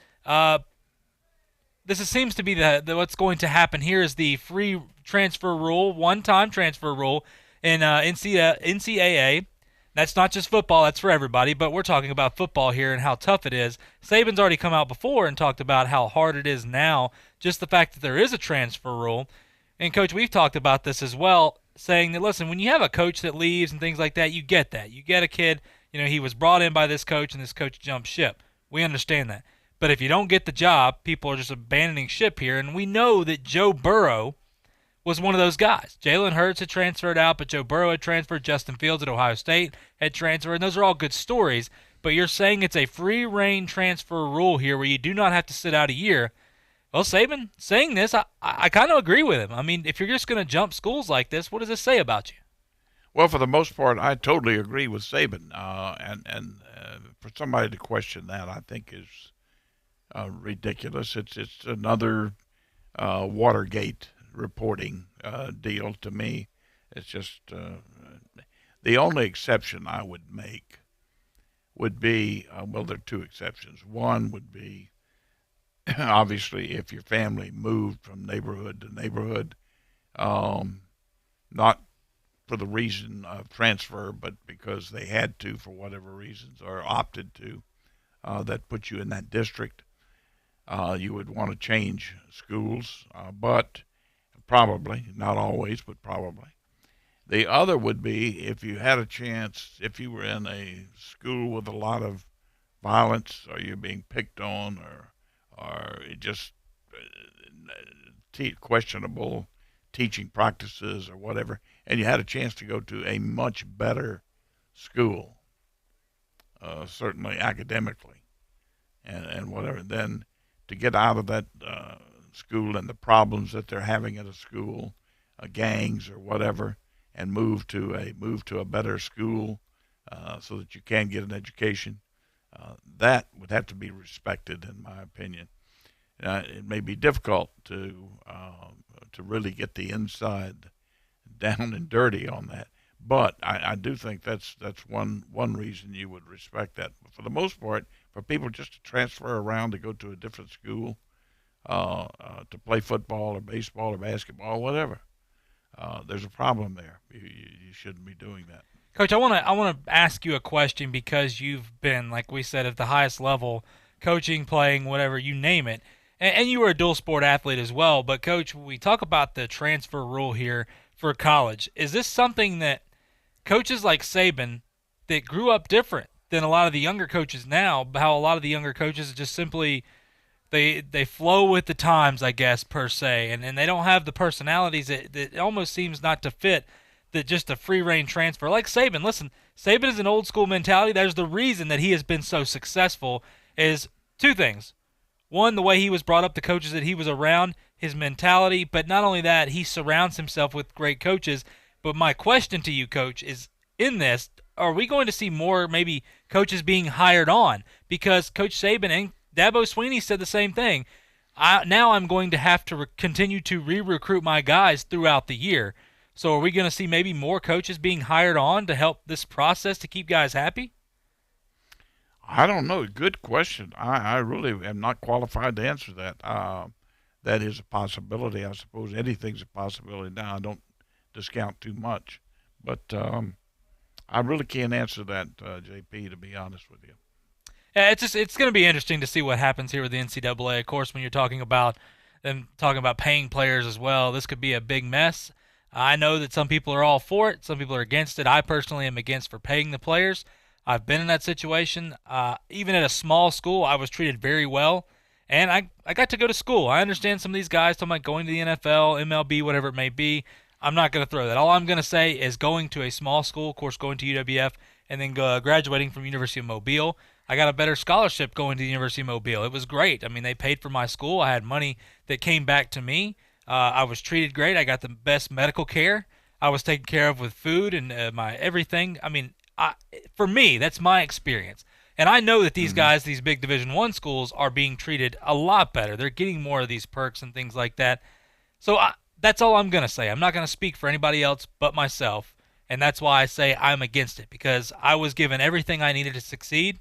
Seems to be the what's going to happen here is the free transfer rule, one-time transfer rule in NCAA. That's not just football, that's for everybody, but we're talking about football here and how tough it is. Saban's already come out before and talked about how hard it is now, just the fact that there is a transfer rule. And, Coach, we've talked about this as well, saying that, listen, when you have a coach that leaves and things like that, you get that. You get a kid, he was brought in by this coach and this coach jumped ship. We understand that. But if you don't get the job, people are just abandoning ship here. And we know that Joe Burrow was one of those guys. Jalen Hurts had transferred out, but Joe Burrow had transferred. Justin Fields at Ohio State had transferred. And those are all good stories. But you're saying it's a free-reign transfer rule here where you do not have to sit out a year. Well, Saban saying this, I kind of agree with him. I mean, if you're just going to jump schools like this, what does this say about you? Well, for the most part, I totally agree with Saban. And for somebody to question that, I think is ridiculous. It's another Watergate reporting deal to me. It's just the only exception I would make would be, well, there are two exceptions. One would be, obviously, if your family moved from neighborhood to neighborhood, not for the reason of transfer, but because they had to for whatever reasons or opted to, that put you in that district. You would want to change schools, but probably, not always, but probably. The other would be if you had a chance, if you were in a school with a lot of violence, or you're being picked on, or just questionable teaching practices or whatever, and you had a chance to go to a much better school, certainly academically, and whatever, then to get out of that school and the problems that they're having at a school, gangs or whatever, and move to a better school so that you can get an education, that would have to be respected, in my opinion. It may be difficult to really get the inside down and dirty on that, but I do think that's one reason you would respect that. But for the most part, for people just to transfer around to go to a different school, to play football or baseball or basketball, whatever, there's a problem there. You shouldn't be doing that. Coach, I want to ask you a question because you've been, like we said, at the highest level, coaching, playing, whatever, you name it. And you were a dual sport athlete as well. But, Coach, we talk about the transfer rule here for college. Is this something that coaches like Saban that grew up different than a lot of the younger coaches now, how a lot of the younger coaches just simply they flow with the times, I guess, per se, and they don't have the personalities that almost seems not to fit that just a free-reign transfer. Like Saban, listen, Saban is an old-school mentality. There's the reason that he has been so successful is two things. One, the way he was brought up, the coaches that he was around, his mentality, but not only that, he surrounds himself with great coaches. But my question to you, Coach, is in this, are we going to see more maybe coaches being hired on? Because Coach Saban and Dabo Swinney said the same thing. Now I'm going to have to continue to re-recruit my guys throughout the year. So are we going to see maybe more coaches being hired on to help this process to keep guys happy? I don't know. Good question. I really am not qualified to answer that. That is a possibility. I suppose anything's a possibility now. I don't discount too much. But I really can't answer that, JP, to be honest with you. Yeah, it's going to be interesting to see what happens here with the NCAA. Of course, when you're talking about them talking about paying players as well, this could be a big mess. I know that some people are all for it. Some people are against it. I personally am against for paying the players. I've been in that situation. Even at a small school, I was treated very well, and I got to go to school. I understand some of these guys talking about going to the NFL, MLB, whatever it may be. I'm not going to throw that. All I'm going to say is going to a small school, of course, going to UWF, and then graduating from University of Mobile. I got a better scholarship going to the University of Mobile. It was great. I mean, they paid for my school. I had money that came back to me. I was treated great. I got the best medical care. I was taken care of with food and my everything. I mean, for me, that's my experience. And I know that these guys, these big Division I schools, are being treated a lot better. They're getting more of these perks and things like that. So that's all I'm going to say. I'm not going to speak for anybody else but myself, and that's why I say I'm against it, because I was given everything I needed to succeed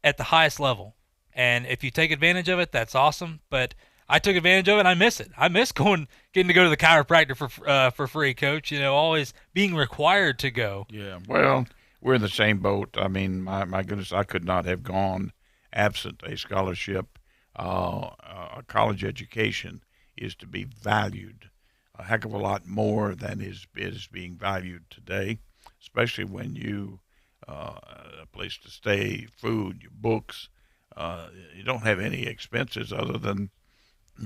at the highest level. And if you take advantage of it, that's awesome. But I took advantage of it, and I miss it. I miss getting to go to the chiropractor for free, Coach. Always being required to go. Yeah, well, we're in the same boat. I mean, my goodness, I could not have gone absent a scholarship. A college education is to be valued a heck of a lot more than is being valued today, especially when you a place to stay, food, your books. You don't have any expenses other than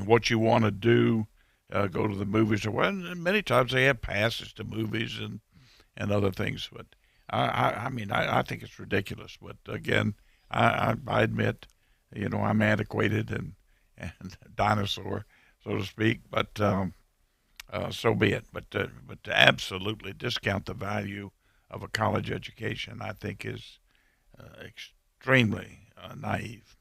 what you want to do, go to the movies or what. And many times they have passes to movies and other things, but I mean, I think it's ridiculous. But again, I admit, I'm antiquated and dinosaur, so to speak. But so be it. But to absolutely discount the value of a college education, I think is extremely naive.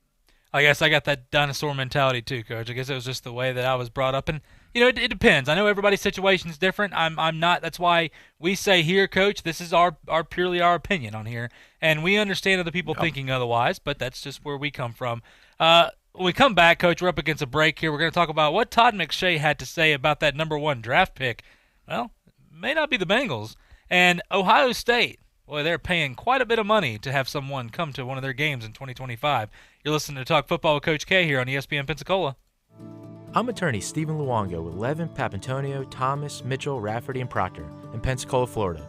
I guess I got that dinosaur mentality too, Coach. I guess it was just the way that I was brought up, and it depends. I know everybody's situation is different. I'm not. That's why we say here, Coach, this is our purely our opinion on here, and we understand other people thinking otherwise, but that's just where we come from. When we come back, Coach, we're up against a break here. We're going to talk about what Todd McShay had to say about that number 1 draft pick. Well, it may not be the Bengals, and Ohio State. Boy, they're paying quite a bit of money to have someone come to one of their games in 2025. You're listening to Talk Football with Coach K here on ESPN Pensacola. I'm attorney Stephen Luongo with Levin, Papantonio, Thomas, Mitchell, Rafferty, and Proctor in Pensacola, Florida.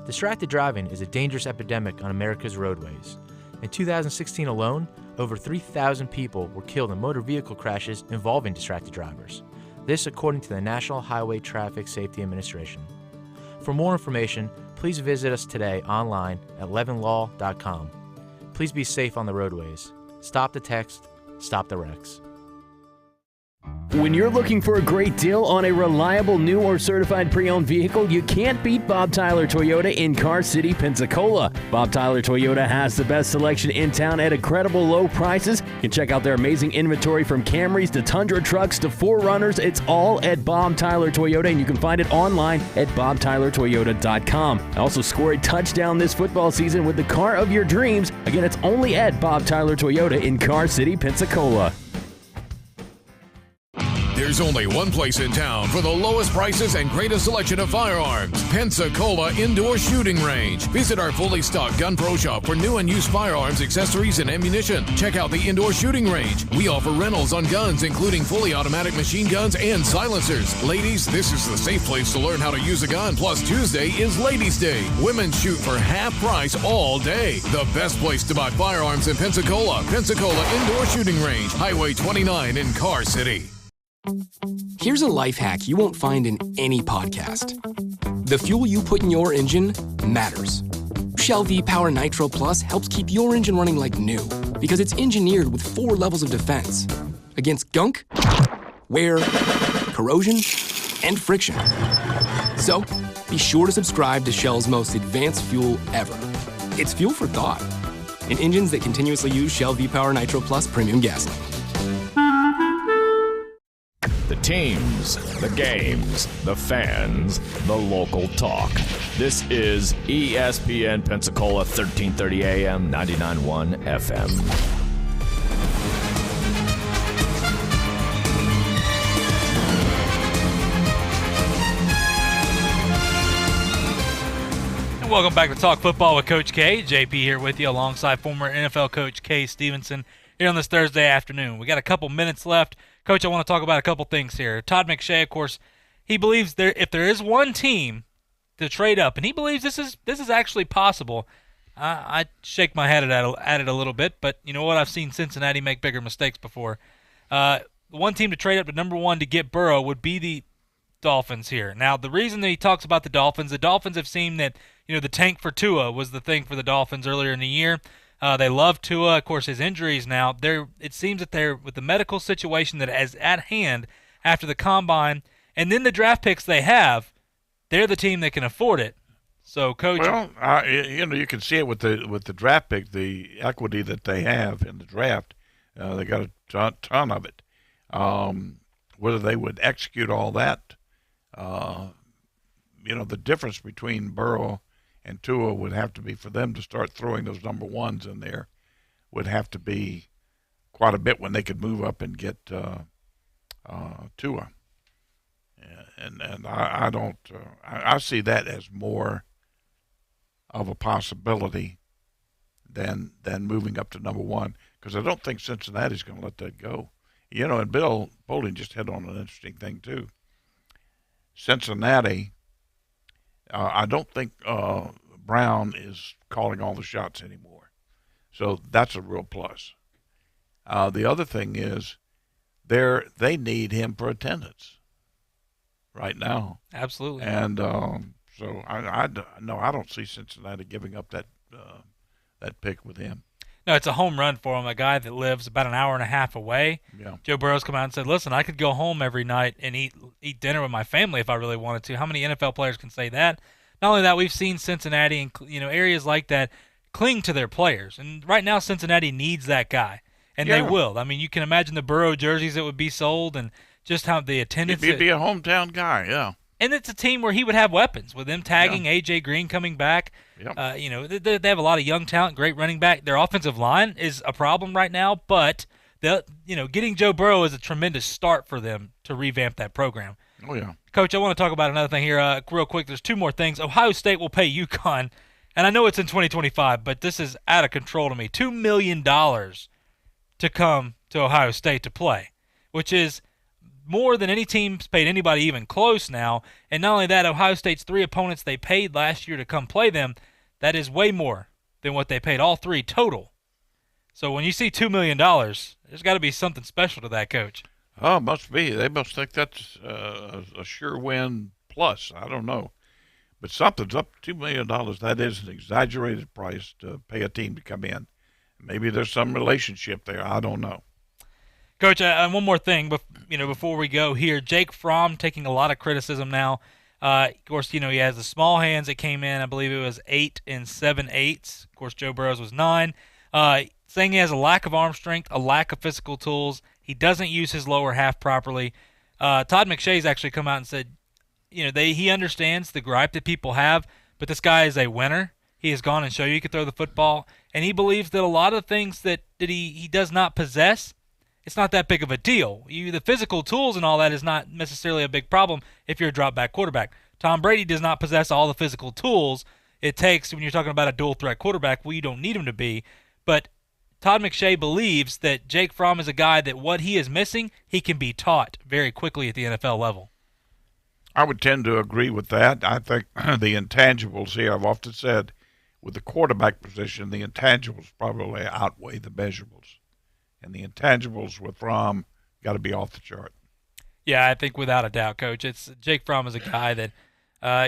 Distracted driving is a dangerous epidemic on America's roadways. In 2016 alone, over 3,000 people were killed in motor vehicle crashes involving distracted drivers. This according to the National Highway Traffic Safety Administration. For more information, please visit us today online at levinlaw.com. Please be safe on the roadways. Stop the text, stop the wrecks. When you're looking for a great deal on a reliable new or certified pre-owned vehicle, you can't beat Bob Tyler Toyota in Car City, Pensacola. Bob Tyler Toyota has the best selection in town at incredible low prices. You can check out their amazing inventory from Camrys to Tundra trucks to 4Runners. It's all at Bob Tyler Toyota, and you can find it online at bobtylertoyota.com. Also score a touchdown this football season with the car of your dreams. Again, it's only at Bob Tyler Toyota in Car City, Pensacola. There's only one place in town for the lowest prices and greatest selection of firearms. Pensacola Indoor Shooting Range. Visit our fully stocked Gun Pro Shop for new and used firearms, accessories, and ammunition. Check out the Indoor Shooting Range. We offer rentals on guns, including fully automatic machine guns and silencers. Ladies, this is the safe place to learn how to use a gun. Plus, Tuesday is Ladies' Day. Women shoot for half price all day. The best place to buy firearms in Pensacola. Pensacola Indoor Shooting Range. Highway 29 in Car City. Here's a life hack you won't find in any podcast. The fuel you put in your engine matters. Shell V-Power Nitro Plus helps keep your engine running like new because it's engineered with 4 levels of defense against gunk, wear, corrosion, and friction. So, be sure to subscribe to Shell's most advanced fuel ever. It's fuel for thought in engines that continuously use Shell V-Power Nitro Plus premium gasoline. The teams, the games, the fans, the local talk. This is ESPN Pensacola 1330 AM, 99.1 FM. And welcome back to Talk Football with Coach K. JP here with you alongside former NFL coach Kay Stevenson here on this Thursday afternoon. We got a couple minutes left. Coach, I want to talk about a couple things here. Todd McShay, of course, he believes if there is one team to trade up, and he believes this is actually possible. I shake my head at it a little bit, but you know what? I've seen Cincinnati make bigger mistakes before. The one team to trade up to number 1 to get Burrow would be the Dolphins here. Now, the reason that he talks about the Dolphins have seen that the tank for Tua was the thing for the Dolphins earlier in the year. They love Tua. Of course, his injuries now. It seems that they're with the medical situation that is at hand after the combine, and then the draft picks they have, they're the team that can afford it. So, Coach. Well, you can see it with the draft pick, the equity that they have in the draft. They got a ton of it. Whether they would execute all that, the difference between Burrow and Tua would have to be for them to start throwing those number ones in there. Would have to be quite a bit when they could move up and get Tua. And I don't. I see that as more of a possibility than moving up to number one, because I don't think Cincinnati's going to let that go. And Bill Polian just hit on an interesting thing too. Cincinnati, I don't think Brown is calling all the shots anymore, so that's a real plus. The other thing is, they need him for attendance right now. Absolutely. And so I don't see Cincinnati giving up that pick with him. No, it's a home run for him, a guy that lives about an hour and a half away. Yeah. Joe Burrow's come out and said, listen, I could go home every night and eat dinner with my family if I really wanted to. How many NFL players can say that? Not only that, we've seen Cincinnati and areas like that cling to their players. And right now Cincinnati needs that guy, and they will. I mean, you can imagine the Burrow jerseys that would be sold and just how the attendance. He'd be a hometown guy, yeah. And it's a team where he would have weapons with them tagging A.J. Green coming back. Yep. They have a lot of young talent, great running back. Their offensive line is a problem right now, but getting Joe Burrow is a tremendous start for them to revamp that program. Oh, yeah. Coach, I want to talk about another thing here real quick. There's two more things. Ohio State will pay UConn, and I know it's in 2025, but this is out of control to me. $2 million to come to Ohio State to play, which is more than any team's paid anybody even close now. And not only that, Ohio State's 3 opponents they paid last year to come play them, that is way more than what they paid all 3 total. So when you see $2 million, there's got to be something special to that, Coach. Oh, it must be. They must think that's a sure win plus. I don't know. But something's up to $2 million. That is an exaggerated price to pay a team to come in. Maybe there's some relationship there. I don't know. Coach, one more thing, before we go here. Jake Fromm taking a lot of criticism now. Of course, he has the small hands that came in. I believe it was 8 7/8. Of course, Joe Burrow's was 9. Saying he has a lack of arm strength, a lack of physical tools. He doesn't use his lower half properly. Todd McShay's actually come out and said, he understands the gripe that people have, but this guy is a winner. He has gone and shown you he can throw the football, and he believes that a lot of things that he does not possess, it's not that big of a deal. The physical tools and all that is not necessarily a big problem if you're a drop-back quarterback. Tom Brady does not possess all the physical tools it takes when you're talking about a dual-threat quarterback. Well, you don't need him to be. But Todd McShay believes that Jake Fromm is a guy that what he is missing, he can be taught very quickly at the NFL level. I would tend to agree with that. I think the intangibles here, I've often said, with the quarterback position, the intangibles probably outweigh the measurables. And the intangibles with Fromm got to be off the chart. Yeah, I think without a doubt, Coach. Jake Fromm is a guy that,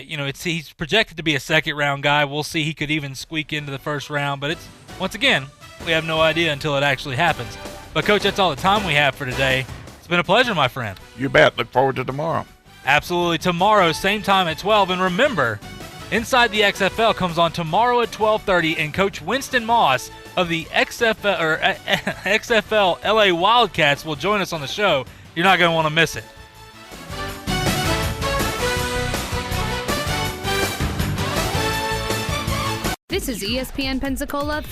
he's projected to be a second-round guy. We'll see. He could even squeak into the first round. But once again, we have no idea until it actually happens. But, Coach, that's all the time we have for today. It's been a pleasure, my friend. You bet. Look forward to tomorrow. Absolutely. Tomorrow, same time at 12. And remember, Inside the XFL comes on tomorrow at 12:30, and Coach Winston Moss of the XFL LA Wildcats will join us on the show. You're not going to want to miss it. This is ESPN Pensacola